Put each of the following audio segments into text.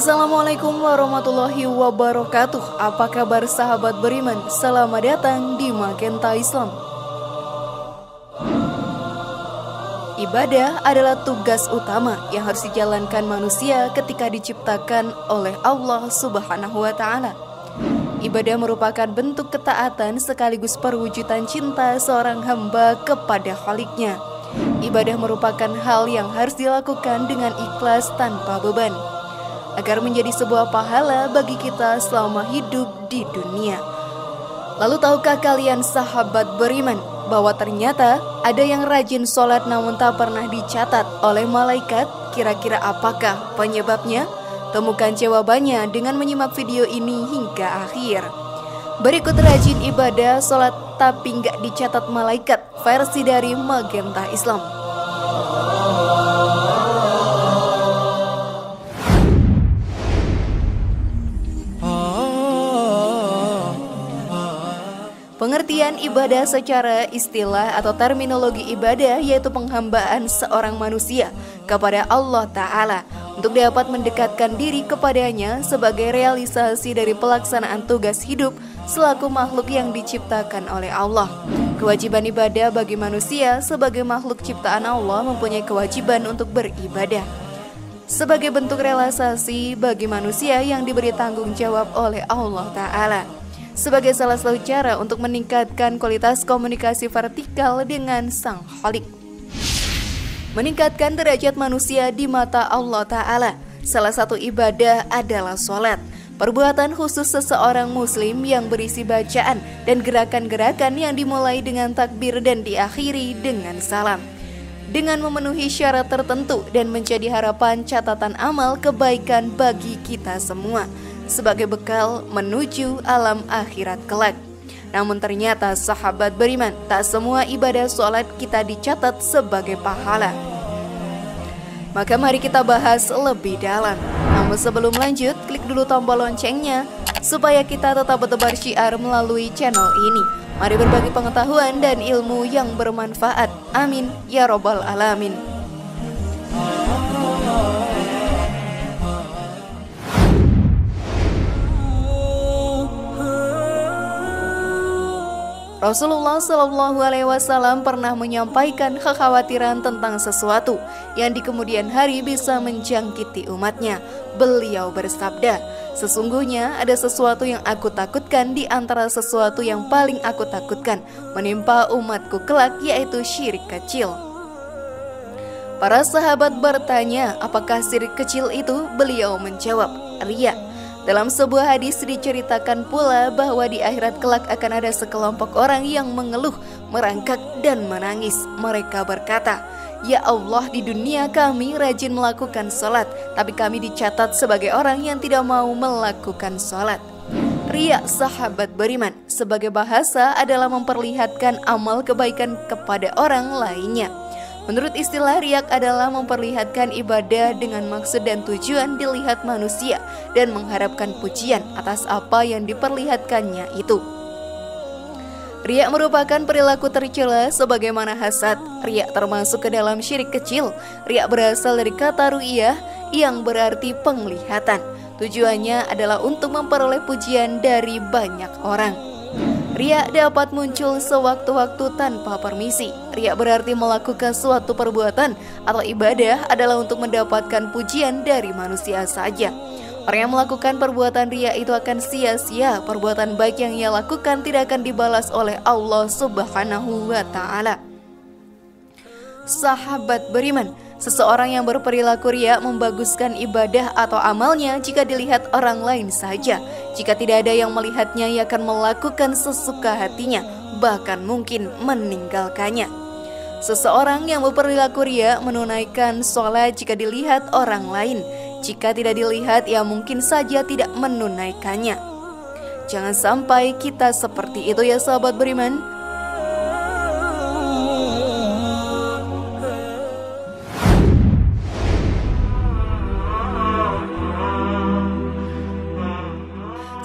Assalamualaikum warahmatullahi wabarakatuh. Apa kabar sahabat beriman? Selamat datang di Magenta Islam. Ibadah adalah tugas utama yang harus dijalankan manusia ketika diciptakan oleh Allah Subhanahu wa Ta'ala. Ibadah merupakan bentuk ketaatan sekaligus perwujudan cinta seorang hamba kepada Khaliknya. Ibadah merupakan hal yang harus dilakukan dengan ikhlas tanpa beban, agar menjadi sebuah pahala bagi kita selama hidup di dunia. Lalu tahukah kalian sahabat beriman bahwa ternyata ada yang rajin sholat namun tak pernah dicatat oleh malaikat? Kira-kira apakah penyebabnya? Temukan jawabannya dengan menyimak video ini hingga akhir. Berikut rajin ibadah sholat tapi nggak dicatat malaikat, versi dari Magenta Islam. Pengertian ibadah secara istilah atau terminologi ibadah yaitu penghambaan seorang manusia kepada Allah Ta'ala untuk dapat mendekatkan diri kepadanya sebagai realisasi dari pelaksanaan tugas hidup selaku makhluk yang diciptakan oleh Allah. Kewajiban ibadah bagi manusia sebagai makhluk ciptaan Allah mempunyai kewajiban untuk beribadah sebagai bentuk realisasi bagi manusia yang diberi tanggung jawab oleh Allah Ta'ala, sebagai salah satu cara untuk meningkatkan kualitas komunikasi vertikal dengan Sang Khalik, meningkatkan derajat manusia di mata Allah Ta'ala. Salah satu ibadah adalah sholat, perbuatan khusus seseorang muslim yang berisi bacaan dan gerakan-gerakan yang dimulai dengan takbir dan diakhiri dengan salam, dengan memenuhi syarat tertentu dan menjadi harapan catatan amal kebaikan bagi kita semua sebagai bekal menuju alam akhirat kelak. Namun ternyata sahabat beriman, tak semua ibadah sholat kita dicatat sebagai pahala. Maka mari kita bahas lebih dalam. Namun sebelum lanjut, klik dulu tombol loncengnya supaya kita tetap bertebar syiar melalui channel ini. Mari berbagi pengetahuan dan ilmu yang bermanfaat. Amin ya robbal alamin. Rasulullah Shallallahu Alaihi Wasallam pernah menyampaikan kekhawatiran tentang sesuatu yang di kemudian hari bisa menjangkiti umatnya. Beliau bersabda, sesungguhnya ada sesuatu yang aku takutkan di antara sesuatu yang paling aku takutkan menimpa umatku kelak, yaitu syirik kecil. Para sahabat bertanya, apakah syirik kecil itu? Beliau menjawab, riya. Dalam sebuah hadis diceritakan pula bahwa di akhirat kelak akan ada sekelompok orang yang mengeluh, merangkak dan menangis. Mereka berkata, ya Allah, di dunia kami rajin melakukan sholat, tapi kami dicatat sebagai orang yang tidak mau melakukan sholat. Riya sahabat beriman sebagai bahasa adalah memperlihatkan amal kebaikan kepada orang lainnya. Menurut istilah, riyak adalah memperlihatkan ibadah dengan maksud dan tujuan dilihat manusia dan mengharapkan pujian atas apa yang diperlihatkannya itu. Riyak merupakan perilaku tercela sebagaimana hasad. Riyak termasuk ke dalam syirik kecil. Riyak berasal dari kata ru'yah yang berarti penglihatan. Tujuannya adalah untuk memperoleh pujian dari banyak orang. Riya dapat muncul sewaktu-waktu tanpa permisi. Riya berarti melakukan suatu perbuatan atau ibadah adalah untuk mendapatkan pujian dari manusia saja. Orang yang melakukan perbuatan riya itu akan sia-sia. Perbuatan baik yang ia lakukan tidak akan dibalas oleh Allah Subhanahu wa Ta'ala. Sahabat beriman, seseorang yang berperilaku riya membaguskan ibadah atau amalnya jika dilihat orang lain saja. Jika tidak ada yang melihatnya, ia akan melakukan sesuka hatinya, bahkan mungkin meninggalkannya. Seseorang yang berperilaku riya menunaikan sholat jika dilihat orang lain. Jika tidak dilihat, ia mungkin saja tidak menunaikannya. Jangan sampai kita seperti itu ya sahabat beriman.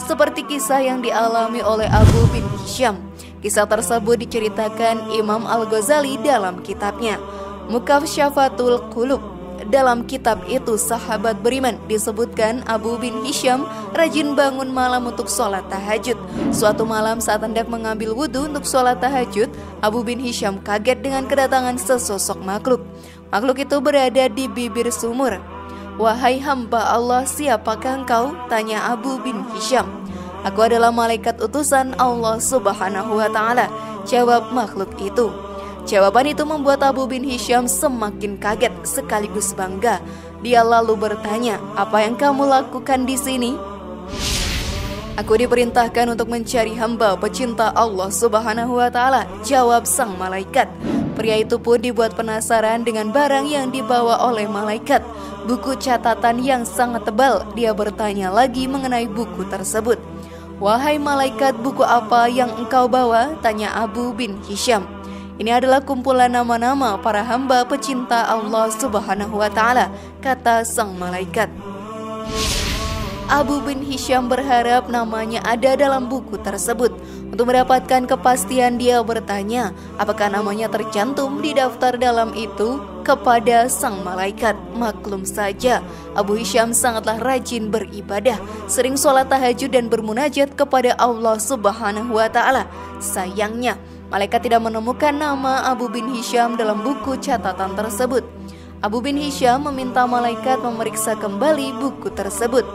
Seperti kisah yang dialami oleh Abu bin Hisham. Kisah tersebut diceritakan Imam Al-Ghazali dalam kitabnya Mukashafatul Qulub Dalam kitab itu sahabat beriman disebutkan Abu bin Hisham rajin bangun malam untuk sholat tahajud. Suatu malam saat hendak mengambil wudhu untuk sholat tahajud, Abu bin Hisham kaget dengan kedatangan sesosok makhluk. Makhluk itu berada di bibir sumur. "Wahai hamba Allah, siapakah engkau?" tanya Abu bin Hisham. "Aku adalah malaikat utusan Allah Subhanahu wa ta'ala," jawab makhluk itu. Jawaban itu membuat Abu bin Hisham semakin kaget sekaligus bangga. Dia lalu bertanya, "Apa yang kamu lakukan di sini?" "Aku diperintahkan untuk mencari hamba pecinta Allah Subhanahu wa ta'ala," jawab sang malaikat. Pria itu pun dibuat penasaran dengan barang yang dibawa oleh malaikat, buku catatan yang sangat tebal. Dia bertanya lagi mengenai buku tersebut. "Wahai malaikat, buku apa yang engkau bawa?" tanya Abu bin Hisham. "Ini adalah kumpulan nama-nama para hamba pecinta Allah Subhanahu wa ta'ala," kata sang malaikat. Abu bin Hisham berharap namanya ada dalam buku tersebut. Untuk mendapatkan kepastian, dia bertanya apakah namanya tercantum di daftar dalam itu kepada sang malaikat. Maklum saja, Abu Hisham sangatlah rajin beribadah, sering sholat tahajud dan bermunajat kepada Allah Subhanahu wa ta'ala. Sayangnya, malaikat tidak menemukan nama Abu bin Hisham dalam buku catatan tersebut. Abu bin Hisham meminta malaikat memeriksa kembali buku tersebut.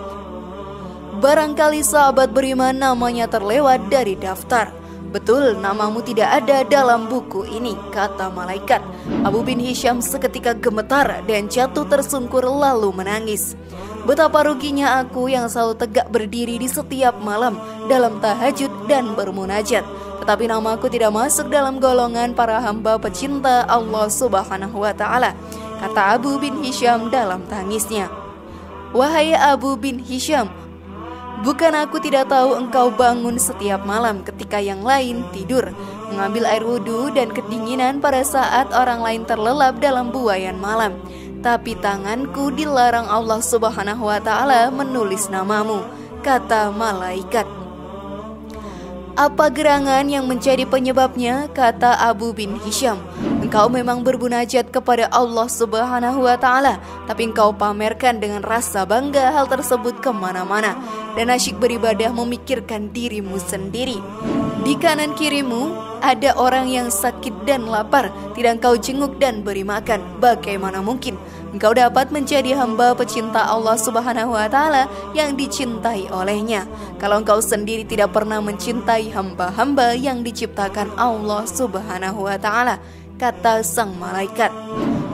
"Barangkali sahabat beriman namanya terlewat dari daftar." "Betul, namamu tidak ada dalam buku ini," kata malaikat. Abu bin Hisham seketika gemetar dan jatuh tersungkur lalu menangis. "Betapa ruginya aku yang selalu tegak berdiri di setiap malam dalam tahajud dan bermunajat, tetapi namaku tidak masuk dalam golongan para hamba pecinta Allah Subhanahu wa ta'ala," kata Abu bin Hisham dalam tangisnya. "Wahai Abu bin Hisham, bukan aku tidak tahu engkau bangun setiap malam ketika yang lain tidur, mengambil air wudhu dan kedinginan pada saat orang lain terlelap dalam buaian malam. Tapi tanganku dilarang Allah Subhanahu wa ta'ala menulis namamu," kata malaikat. "Apa gerangan yang menjadi penyebabnya?" kata Abu bin Hisham. "Engkau memang berbunajat kepada Allah Subhanahu wa ta'ala, tapi engkau pamerkan dengan rasa bangga hal tersebut kemana-mana, dan asyik beribadah memikirkan dirimu sendiri. Di kanan kirimu ada orang yang sakit dan lapar, tidak engkau jenguk dan beri makan. Bagaimana mungkin engkau dapat menjadi hamba pecinta Allah Subhanahu wa ta'ala yang dicintai olehnya, kalau engkau sendiri tidak pernah mencintai hamba-hamba yang diciptakan Allah Subhanahu wa ta'ala," kata sang malaikat.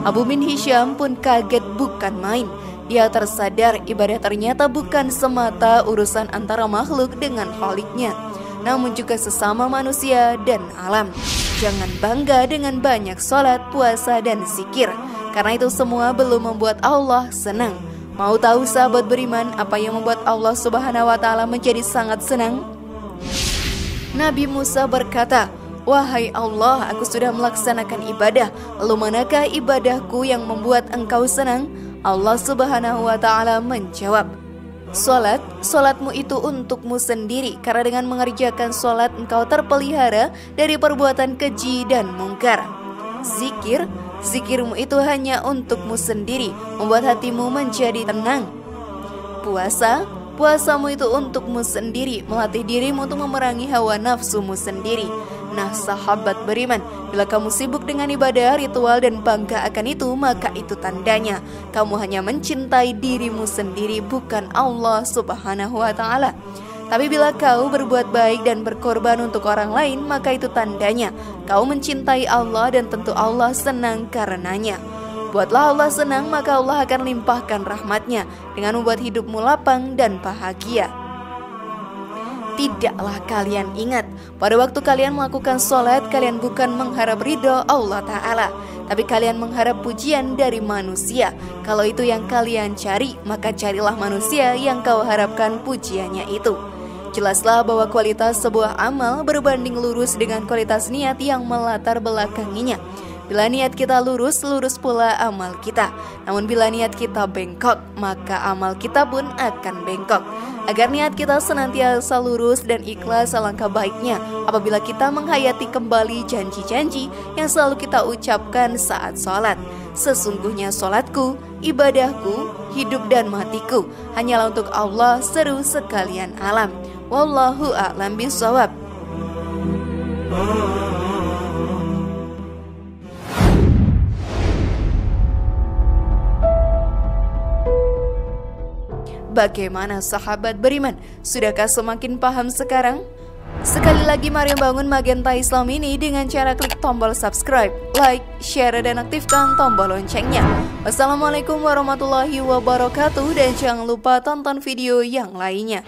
Abu bin Hisham pun kaget bukan main. Dia tersadar ibadah ternyata bukan semata urusan antara makhluk dengan Khaliknya, namun juga sesama manusia dan alam. Jangan bangga dengan banyak sholat, puasa, dan zikir, karena itu semua belum membuat Allah senang. Mau tahu sahabat beriman apa yang membuat Allah Subhanahu wa ta'ala menjadi sangat senang? Nabi Musa berkata, "Wahai Allah, aku sudah melaksanakan ibadah, lalu manakah ibadahku yang membuat engkau senang?" Allah Subhanahu wa ta'ala menjawab, "Solatmu itu untukmu sendiri, karena dengan mengerjakan solat engkau terpelihara dari perbuatan keji dan mungkar. Zikirmu itu hanya untukmu sendiri, membuat hatimu menjadi tenang. Puasamu itu untukmu sendiri, melatih dirimu untuk memerangi hawa nafsumu sendiri." Nah sahabat beriman, bila kamu sibuk dengan ibadah, ritual, dan bangga akan itu, maka itu tandanya kamu hanya mencintai dirimu sendiri, bukan Allah Subhanahu wa ta'ala. Tapi bila kau berbuat baik dan berkorban untuk orang lain, maka itu tandanya kau mencintai Allah dan tentu Allah senang karenanya. Buatlah Allah senang, maka Allah akan limpahkan rahmatnya dengan membuat hidupmu lapang dan bahagia. Tidaklah kalian ingat, pada waktu kalian melakukan sholat, kalian bukan mengharap ridho Allah Ta'ala, tapi kalian mengharap pujian dari manusia. Kalau itu yang kalian cari, maka carilah manusia yang kau harapkan pujiannya itu. Jelaslah bahwa kualitas sebuah amal berbanding lurus dengan kualitas niat yang melatar belakanginya. Bila niat kita lurus, lurus pula amal kita. Namun bila niat kita bengkok, maka amal kita pun akan bengkok. Agar niat kita senantiasa lurus dan ikhlas, alangkah baiknya apabila kita menghayati kembali janji-janji yang selalu kita ucapkan saat sholat. Sesungguhnya sholatku, ibadahku, hidup dan matiku hanyalah untuk Allah seru sekalian alam. Wallahu a'lam bishawab. Bagaimana sahabat beriman? Sudahkah semakin paham sekarang? Sekali lagi mari bangun Magenta Islam ini dengan cara klik tombol subscribe, like, share, dan aktifkan tombol loncengnya. Wassalamualaikum warahmatullahi wabarakatuh, dan jangan lupa tonton video yang lainnya.